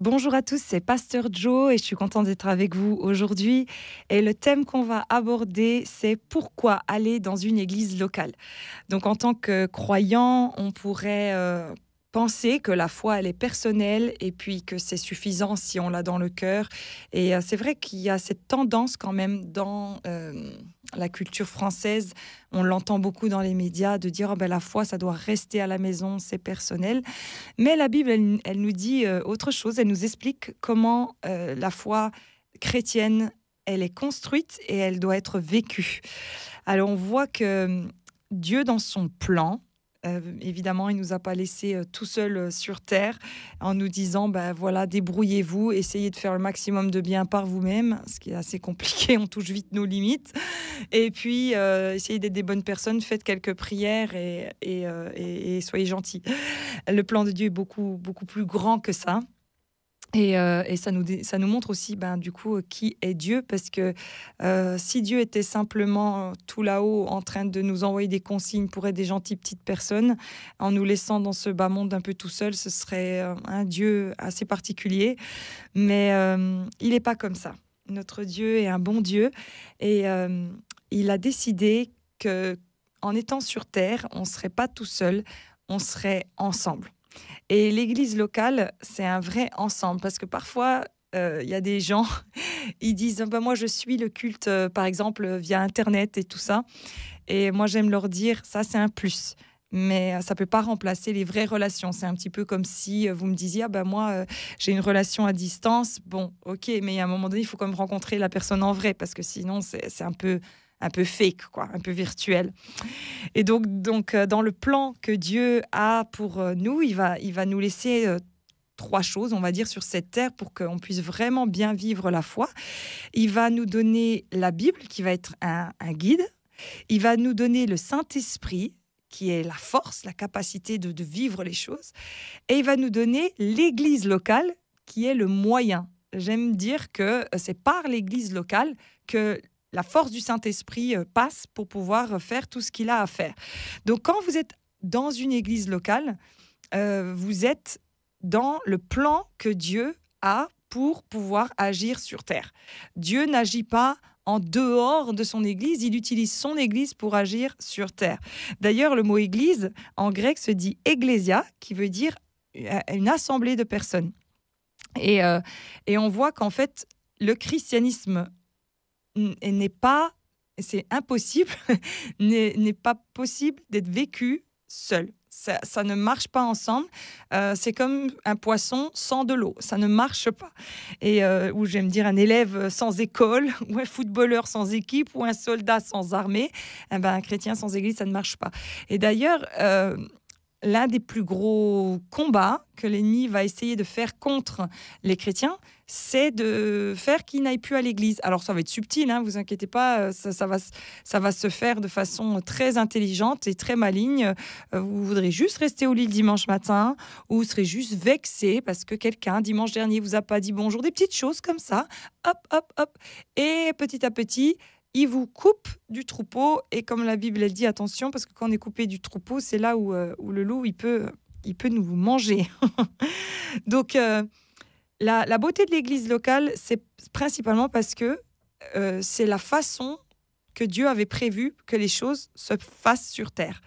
Bonjour à tous, c'est Pasteur Joe et je suis contente d'être avec vous aujourd'hui. Et le thème qu'on va aborder, c'est pourquoi aller dans une église locale. Donc en tant que croyant, on pourrait penser que la foi, elle est personnelle et puis que c'est suffisant si on l'a dans le cœur. Et c'est vrai qu'il y a cette tendance quand même dans la culture française, on l'entend beaucoup dans les médias, de dire oh ben, la foi, ça doit rester à la maison, c'est personnel. Mais la Bible, elle nous dit autre chose. Elle nous explique comment la foi chrétienne, elle est construite et elle doit être vécue. Alors, on voit que Dieu, dans son plan, évidemment, il ne nous a pas laissés tout seuls sur terre en nous disant, ben voilà, débrouillez-vous, essayez de faire le maximum de bien par vous-même, ce qui est assez compliqué, on touche vite nos limites. Et puis, essayez d'être des bonnes personnes, faites quelques prières et soyez gentils. Le plan de Dieu est beaucoup, beaucoup plus grand que ça. Et ça nous montre aussi, du coup, qui est Dieu, parce que si Dieu était simplement tout là-haut en train de nous envoyer des consignes pour être des gentilles petites personnes, en nous laissant dans ce bas monde un peu tout seul, ce serait un Dieu assez particulier. Mais il n'est pas comme ça. Notre Dieu est un bon Dieu et il a décidé que, en étant sur terre, on ne serait pas tout seul, on serait ensemble. Et l'église locale, c'est un vrai ensemble parce que parfois, il y a des gens, ils disent bah, moi je suis le culte, par exemple, via Internet et tout ça. Et moi, j'aime leur dire ça, c'est un plus. Mais ça ne peut pas remplacer les vraies relations. C'est un petit peu comme si vous me disiez ah ben moi, j'ai une relation à distance. Bon, ok, mais à un moment donné, il faut quand même rencontrer la personne en vrai parce que sinon, c'est un peu fake, quoi, un peu virtuel. Et donc dans le plan que Dieu a pour nous, il va nous laisser trois choses, on va dire, sur cette terre pour qu'on puisse vraiment bien vivre la foi. Il va nous donner la Bible, qui va être un guide. Il va nous donner le Saint-Esprit, qui est la force, la capacité de vivre les choses. Et il va nous donner l'Église locale, qui est le moyen. J'aime dire que c'est par l'Église locale que la force du Saint-Esprit passe pour pouvoir faire tout ce qu'il a à faire. Donc, quand vous êtes dans une église locale, vous êtes dans le plan que Dieu a pour pouvoir agir sur terre. Dieu n'agit pas en dehors de son église, il utilise son église pour agir sur terre. D'ailleurs, le mot église, en grec, se dit ecclésia, qui veut dire une assemblée de personnes. Et on voit qu'en fait, le christianisme n'est pas, c'est impossible, n'est pas possible d'être vécu seul. Ça ne marche pas ensemble. C'est comme un poisson sans de l'eau. Ça ne marche pas. Et ou j'aime dire un élève sans école, ou un footballeur sans équipe, ou un soldat sans armée. Un chrétien sans église, ça ne marche pas. Et d'ailleurs, l'un des plus gros combats que l'ennemi va essayer de faire contre les chrétiens, c'est de faire qu'ils n'aillent plus à l'église. Alors, ça va être subtil, vous inquiétez pas, ça va se faire de façon très intelligente et très maligne. Vous voudrez juste rester au lit le dimanche matin ou vous serez juste vexé parce que quelqu'un, dimanche dernier, vous a pas dit bonjour. Des petites choses comme ça, hop, hop, hop. Et petit à petit, il vous coupe du troupeau. Et comme la Bible, elle dit, attention, parce que quand on est coupé du troupeau, c'est là où le loup, il peut nous manger. Donc, la beauté de l'église locale, c'est principalement parce que c'est la façon que Dieu avait prévu que les choses se fassent sur terre.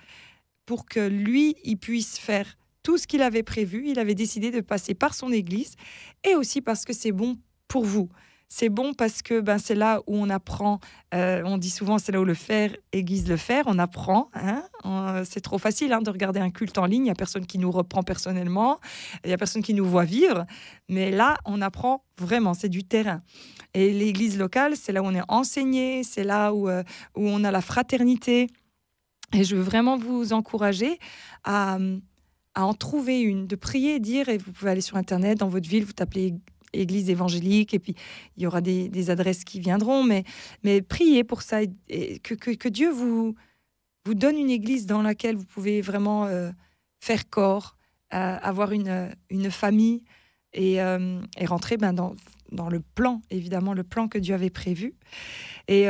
Pour que lui, il puisse faire tout ce qu'il avait prévu, il avait décidé de passer par son église et aussi parce que c'est bon pour vous. C'est bon parce que c'est là où on apprend, on dit souvent c'est là où le fer aiguise le fer, on apprend. C'est trop facile de regarder un culte en ligne, il n'y a personne qui nous reprend personnellement, il n'y a personne qui nous voit vivre, mais là on apprend vraiment, c'est du terrain. Et l'église locale, c'est là où on est enseigné, c'est là où on a la fraternité. Et je veux vraiment vous encourager à en trouver une, de prier et dire, et vous pouvez aller sur Internet, dans votre ville, vous tapez Église évangélique, et puis il y aura des adresses qui viendront, mais priez pour ça, et que Dieu vous donne une église dans laquelle vous pouvez vraiment faire corps, avoir une famille, et rentrer dans le plan, évidemment, le plan que Dieu avait prévu. Et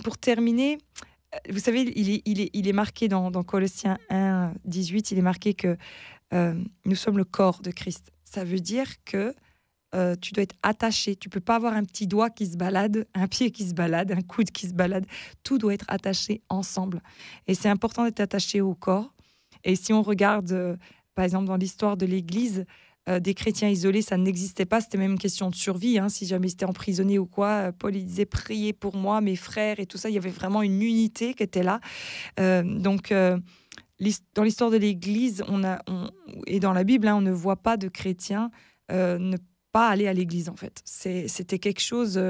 pour terminer, vous savez, il est marqué dans Colossiens 1, 18, il est marqué que nous sommes le corps de Christ. Ça veut dire que tu dois être attaché. Tu peux pas avoir un petit doigt qui se balade, un pied qui se balade, un coude qui se balade. Tout doit être attaché ensemble. Et c'est important d'être attaché au corps. Et si on regarde, par exemple, dans l'histoire de l'Église, des chrétiens isolés, ça n'existait pas. C'était même une question de survie, hein. Si jamais ils étaient emprisonnés ou quoi, Paul il disait priez pour moi, mes frères et tout ça. Il y avait vraiment une unité qui était là. Dans l'histoire de l'Église, et dans la Bible, hein, on ne voit pas de chrétiens ne pas aller à l'Église, en fait. C'était quelque chose,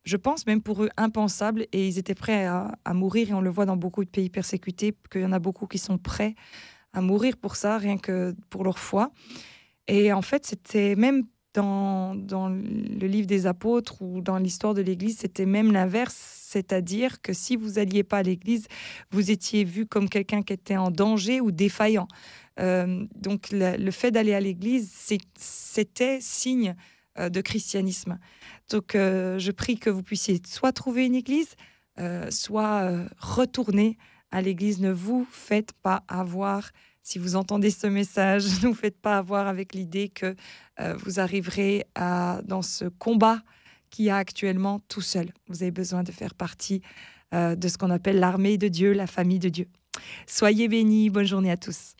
je pense, même pour eux, impensable. Et ils étaient prêts à mourir. Et on le voit dans beaucoup de pays persécutés, qu'il y en a beaucoup qui sont prêts à mourir pour ça, rien que pour leur foi. Et en fait, c'était même dans le livre des apôtres ou dans l'histoire de l'Église, c'était même l'inverse, c'est-à-dire que si vous alliez pas à l'Église, vous étiez vu comme quelqu'un qui était en danger ou défaillant. Donc le fait d'aller à l'Église, c'était signe de christianisme. Donc je prie que vous puissiez soit trouver une Église, soit retourner à l'Église. Ne vous faites pas avoir. Si vous entendez ce message, ne vous faites pas avoir avec l'idée que vous arriverez dans ce combat qu'il y a actuellement tout seul. Vous avez besoin de faire partie de ce qu'on appelle l'armée de Dieu, la famille de Dieu. Soyez bénis, bonne journée à tous.